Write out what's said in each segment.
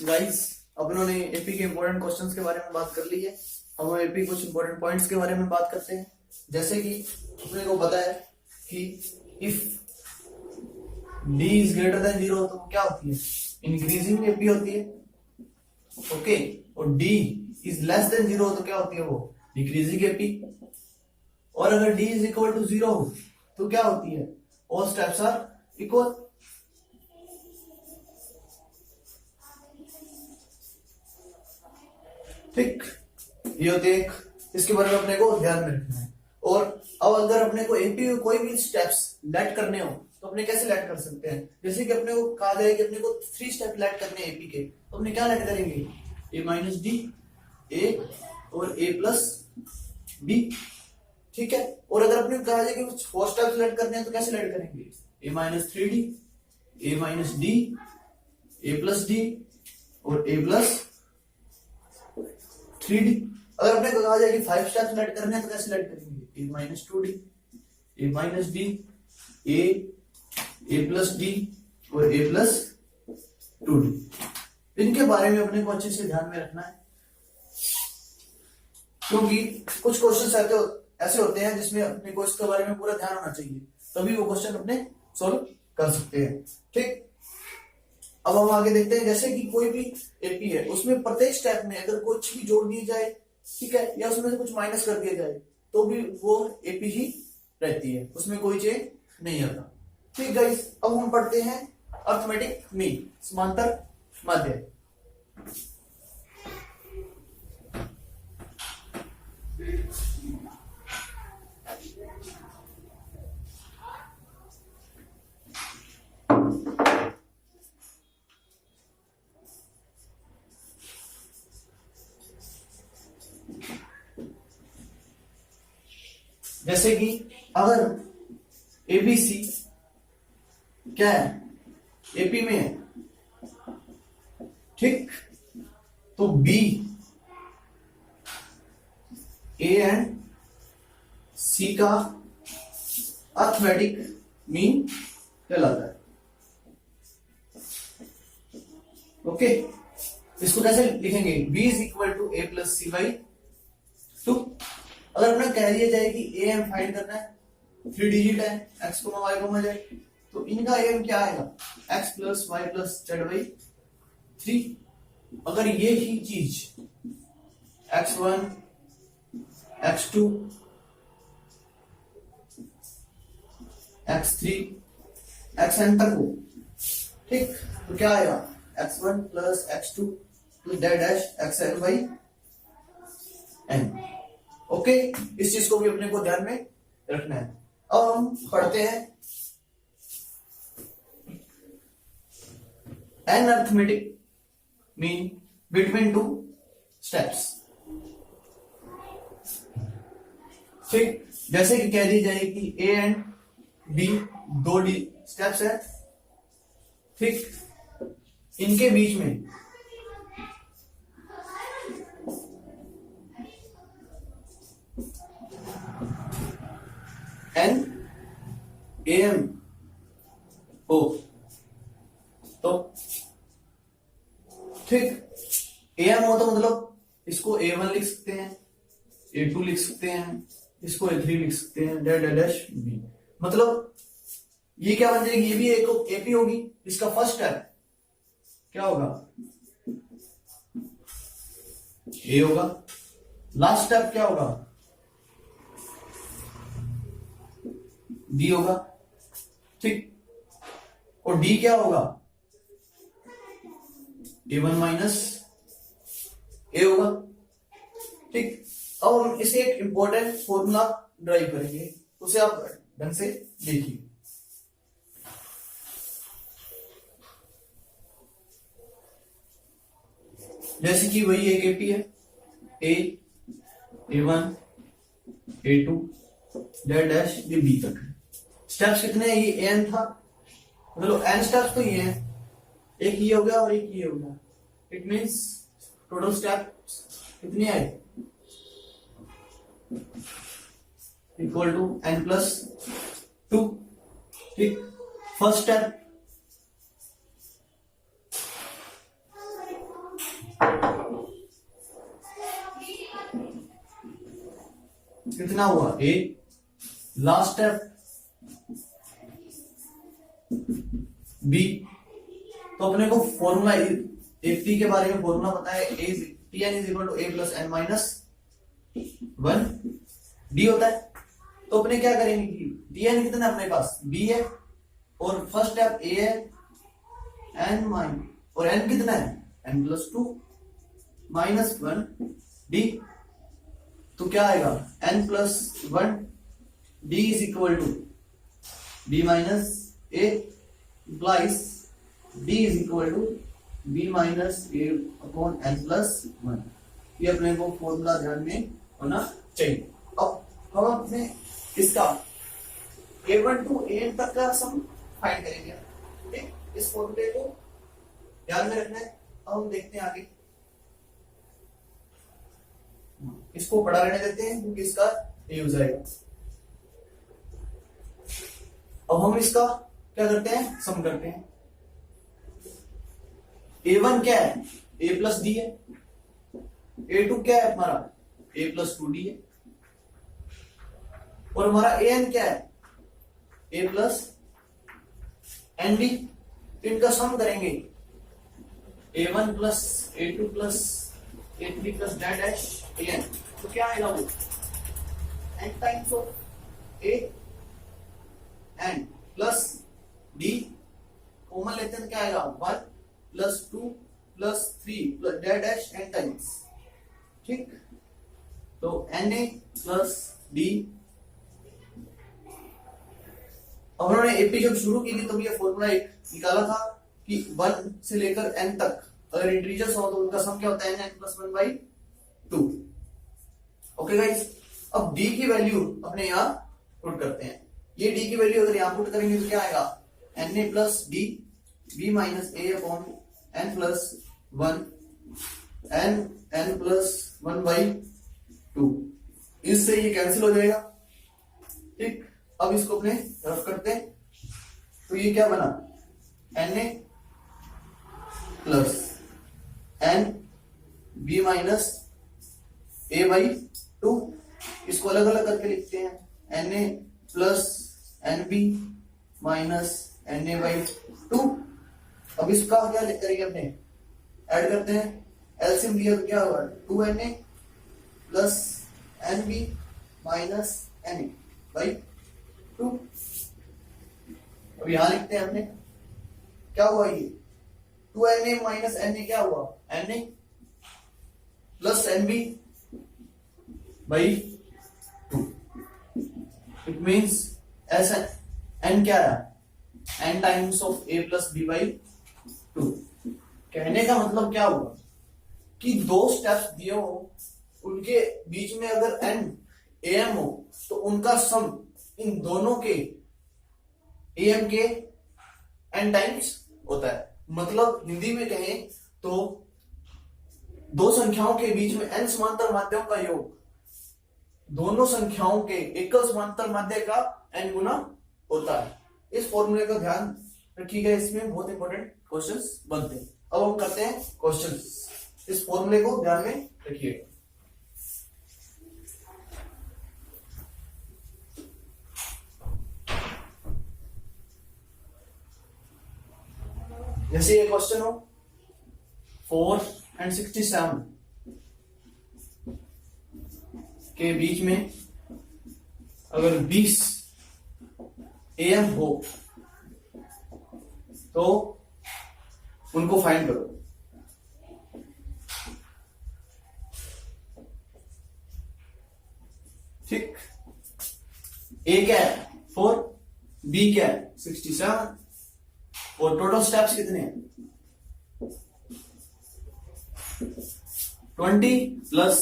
Guys, अपन ने AP के important questions के बारे में बात कर ली है। हम एपी कुछ इंपॉर्टेंट पॉइंट्स के बारे में बात करते हैं। जैसे कि अपने को पता है कि if D is greater than 0 तो क्या होती है, इंक्रीजिंग एपी होती है। ओके, और डी इज लेस देन 0 तो क्या होती है, वो डिक्रीजिंग एपी। और अगर डी इज इक्वल टू 0 हो तो क्या होती है, ऑल स्टेप्स आर इक्वल। ठीक, ये होते एक, इसके बारे में अपने को ध्यान में रखना है। और अब अगर अपने को एपी में कोई भी स्टेप्स लेट करने हो तो अपने कैसे लेट कर सकते हैं। जैसे कि अपने को कहा जाए कि अपने को 3 स्टेप लेट करने हैं एपी के, तो अपने क्या लेट करेंगे, ए माइनस डी, ए और ए प्लस बी। ठीक है, और अगर अपने को कहा जाए कि कुछ 4 स्टेप्स लेट करने हैं तो कैसे लेट करेंगे, ए माइनस 3डी, ए माइनस डी, ए प्लस डी और ए प्लस 3D। अगर अपने को कहा जाए कि 5 स्टेप्स लेट करने हैं तो कैसे लेट करेंगे, ए माइनस 2D, ए माइनस डी, ए प्लस डी और ए प्लस 2D। इनके बारे में अपने को अच्छे से ध्यान में रखना है, क्योंकि कुछ क्वेश्चन ऐसे होते हैं जिसमें अपने को इसके बारे में पूरा ध्यान होना चाहिए, तभी वो क्वेश्चन अपने सॉल्व कर सकते हैं। ठीक, अब हम आगे देखते हैं। जैसे कि कोई भी एपी है, उसमें प्रत्येक स्टेप में अगर कुछ भी जोड़ दिया जाए, ठीक है, या उसमें से कुछ माइनस कर दिया जाए तो भी वो एपी ही रहती है, उसमें कोई चेंज नहीं आता। ठीक गाइस, अब हम पढ़ते हैं अर्थमेटिक मीन, समांतर माध्य। जैसे कि अगर एबीसी क्या है, एपी में है, ठीक, तो बी ए एंड सी का अर्थमेटिक मीन कहलाता है। ओके, इसको कैसे लिखेंगे, b is equal to a plus c by 2। अगर अपने कह दिया जाए कि ए एम फाइंड करना है, 3 डिजिट है, x comma y comma z, तो इनका एम क्या आएगा, x plus y plus z by 3। अगर ये ही चीज x1, x2, x3, xn तक हो, ठीक, तो क्या आएगा, x1 plus x2 plus dash xn by n। Okay, इस चीज को भी अपने को ध्यान में रखना है। अब हम पढ़ते हैं an arithmetic mean between 2 steps. ठीक, जैसे कि कह दी जाए कि ए एंड बी 2 स्टेप्स है, ठीक, इनके बीच में एन ए एम हो, तो ठीक, ए एम हो तो मतलब इसको A1 लिख सकते हैं, A2 लिख सकते हैं, इसको A3 लिख सकते हैं, डैश बी। मतलब ये क्या बन जाएगी, ये भी एक एपी होगी। इसका फर्स्ट स्टेप क्या होगा, ए होगा, लास्ट स्टेप क्या होगा, डी होगा, ठीक, और डी क्या होगा, A1 माइनस ए होगा। ठीक, अब हम इसे एक इंपॉर्टेंट फॉर्मूला ड्राइव करेंगे, उसे आप ढंग से देखिए। जैसे कि वही एक एपी है, A1, A2 डैश ये बी तक है। स्टेप्स कितने हैं, ये एन था, मतलब एन स्टेप्स तो ये है, एक ये हो गया और एक ये हो गया। इट मीन्स टोटल स्टेप्स कितने आए, इक्वल टू n प्लस 2। ठीक, फर्स्ट स्टेप कितना हुआ ए, लास्ट स्टेप बी। तो अपने को फॉर्मूला एक टी के बारे में फॉर्मूला पता है, t n is equal to a plus n minus 1 d होता है। तो अपने क्या करेंगे कि टी एन कितना है अपने पास बी है, और फर्स्ट स्टेप ए है एन माइन, और एन कितना है एन प्लस 2 माइनस 1 डी। तो क्या आएगा n plus 1 d is equal to b minus a, implies d is equal to b minus a upon n plus 1। ये अपने को फॉर्मूला ध्यान में होना चाहिए। अब हम अपने इसका a1 to an तक का सम फाइंड करेंगे, ठीक। इस फॉर्मूले को ध्यान में रखना है। अब हम देखते हैं आगे, इसको पढ़ा रहने देते हैं क्योंकि इसका यूज आएगा। अब हम इसका क्या करते हैं, सम करते हैं। a1 क्या है a प्लस डी है, a2 क्या है हमारा a प्लस 2d है, और हमारा an क्या है a प्लस एन डी। इनका सम करेंगे a1 plus a2 plus a3 plus dash an। तो क्या आएगा वो n times of a n plus d, common लेते हैं क्या आएगा 1 plus 2 plus 3 plus dash n times, ठीक। तो एन ए प्लस डी। अब उन्होंने एपी जब शुरू की थी तब ये फॉर्मूला एक निकाला था कि 1 से लेकर n तक अगर इंटीजर्स हो तो उनका सम क्या होता है n प्लस 1/2। ओके गाइस, अब d की वैल्यू अपने यहाँ पुट करते हैं। ये d की वैल्यू अगर यहाँ पुट करेंगे तो क्या आएगा n a plus d b minus a upon n plus 1 n plus 1/2। इससे ये कैंसिल हो जाएगा, ठीक। अब इसको अपने रफ करते हैं तो ये क्या बना n a plus n b minus a/2। इसको अलग अलग करके लिखते हैं n a plus n b minus Na/2। अब इसका क्या करेंगे अपने ऐड करते हैं, एलसीएम लिया तो क्या होगा 2Na plus Nb minus Na/2। अब यहां लिखते हैं हमने क्या हुआ ये 2Na माइनस Na क्या हुआ Na plus Nb/2। It means ऐसा n क्या है n times of a plus b/2। कहने का मतलब क्या हुआ कि दो स्टेप्स दिए हो उनके बीच में अगर n am हो तो उनका सम इन दोनों के am के n टाइम्स होता है। मतलब हिंदी में कहें तो दो संख्याओं के बीच में n समांतर माध्ययों का योग दोनों संख्याओं के एकल समांतर माध्य का n गुना होता है। इस फॉर्मूले का ध्यान रखिएगा, इसमें बहुत इंपॉर्टेंट क्वेश्चंस बनते हैं। अब हम करते हैं क्वेश्चंस, इस फॉर्मूले को ध्यान में रखिएगा। जैसे ये क्वेश्चन हो 4 और 67 के बीच में अगर 20 am हो तो उनको फाइंड करो। ठीक, ए क्या है 4, बी क्या है 67 और टोटल स्टेप्स कितने हैं 20 प्लस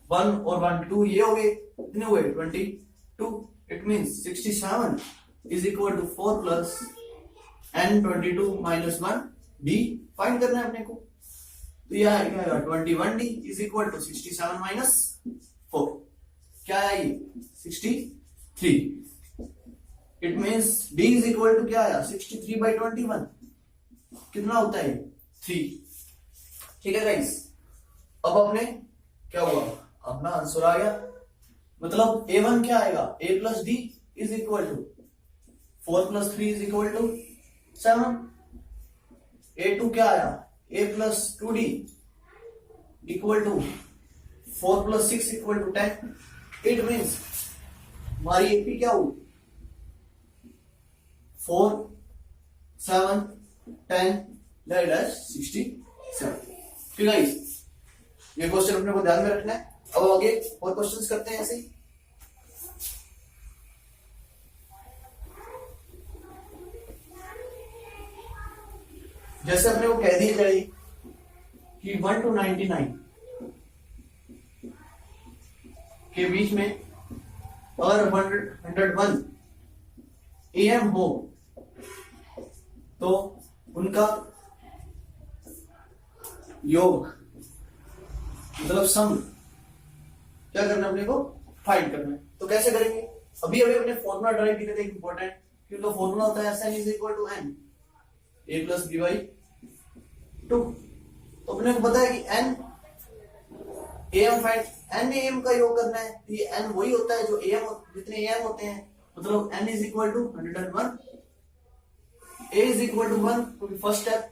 1 और 1 2 ये हो गए, कितने हुए 22। It means 67 is equal to 4 plus n 22 minus 1 d find करना है अपने को। तो यह आएगा 21d is equal to 67 minus 4, क्या है ये 63। It means d is equal to क्या आया 63/21, कितना होता है 3। ठीक है गाइस, अब अपने क्या हुआ अपना आंसर आ गया मतलब a1 क्या आएगा, a plus d is equal to 4 plus 3 is equal to 7। a2 क्या आया, a plus 2d equal to 4 plus 6 equal to 10। It means हमारी एपी क्या हुई, 4 7 10 दैट इज 67। ठीक है, ये क्वेश्चन अपने को ध्यान में रखना है। अब आगे और क्वेश्चंस करते हैं ऐसे ही। जैसे अपने को कह दिया जाए कि 1 to 99 के बीच में अगर 101 AM हो तो उनका योग मतलब सम क्या करना है, अपने को फाइंड करना है। तो कैसे करेंगे, अभी अभी अपने फॉर्मूला ड्राइव किए थे इंपॉर्टेंट, क्योंकि तो फॉर्मूला होता है SN is equal to N A plus B by 2। तो अपने को पता है कि N AM find, N AM का योग करना है, तो ये N वही होता है जो AM जितने AM होते हैं, मतलब N is equal to 101, A is equal to 1 क्योंकि first step,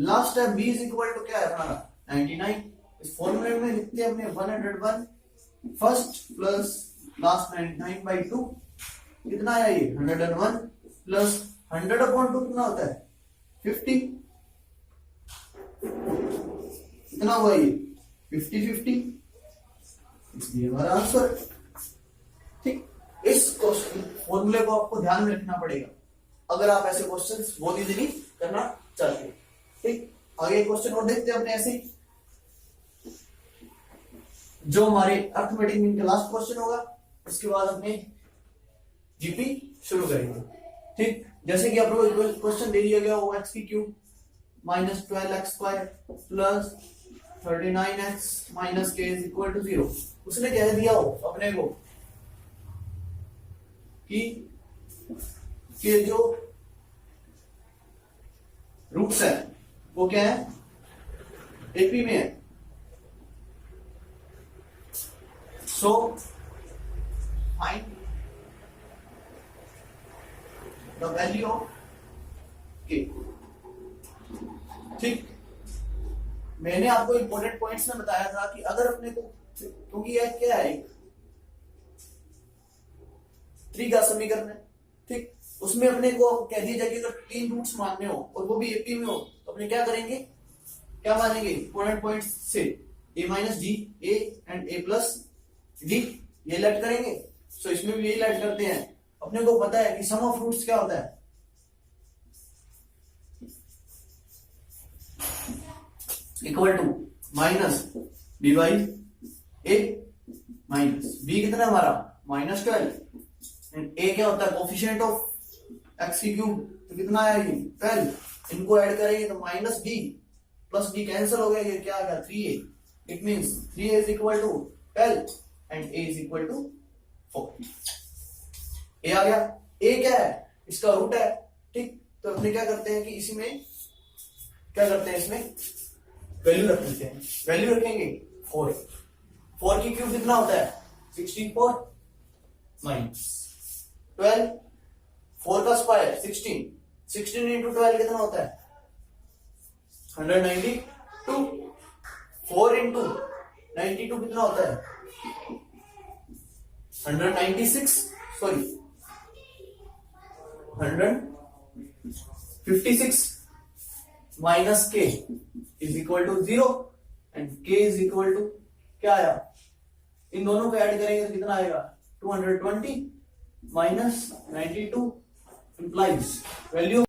last step B is equal to क्या है हमारा 99। इस फॉर्मूले में लिखते हैं हमने 101 फर्स्ट प्लस लास्ट 99 बाई 2, कितना आया ये 101 प्लस 100 अपॉन 2 कितना होता है 50, कितना हुआ ये 50 इसलिए हमारा आंसर। ठीक, इस क्वेश्चन फॉर्मूले को आपको ध्यान में रखना पड़ेगा अगर आप ऐसे क्वेश्चंस बहुत इजीली करना चाहते हैं। ठीक, आगे क्वेश्चन और देखते हैं अपने ऐसे ही, जो हमारे अर्थमेटिक मीन का लास्ट क्वेश्चन होगा, उसके बाद अपने जीपी शुरू करेंगे। ठीक, जैसे कि आप लोगों को क्वेश्चन दे दिया गया हो x की cube minus 12x square plus 39x minus के इज इक्वल टू 0। उसने कह दिया हो अपने को कि जो रूट्स है वो क्या है, एपी में है। So find the value of k। ठीक, मैंने आपको इंपॉर्टेंट पॉइंट्स में बताया था कि अगर अपने को, क्योंकि यह क्या है एक 3 का समीकरण है, ठीक, उसमें अपने को कह दिया जाए कि अगर 3 रूट्स मानने हो और वो भी एपी में हो तो अपने क्या करेंगे, क्या मानेंगे इंपॉर्टेंट पॉइंट्स से a minus D A and a plus D ये लेट करेंगे। सो इसमें भी यही लेट करते हैं। अपने को पता है कि सम ऑफ रूट्स क्या होता है, equal to minus b by a minus b, कितना हमारा -12 एंड ए क्या होता है कोफिशिएंट ऑफ एक्स की क्यूब, तो कितना आया ये 12। इनको ऐड करेंगे तो minus b plus b cancel हो गया, ये क्या आ गया 3a। It means 3a is equal to 12 and a is equal to 4। a आ गया, a क्या है इसका रूट है। ठीक, तो अपने क्या करते हैं कि इसी में क्या करते हैं, इसमें वैल्यू रख देते हैं। वैल्यू रखेंगे 4 की क्यूब कितना होता है 64 माइनस 12, 4 का स्क्वायर 16 इंटू 12 कितना होता है 192, 4 इंटू 92 कितना होता है 196, सॉरी 156 माइनस के इज इक्वल टू 0 एंड के इज इक्वल टू क्या आया, इन दोनों को ऐड करेंगे तो कितना आएगा 220 माइनस 92 इंप्लाइज वैल्यू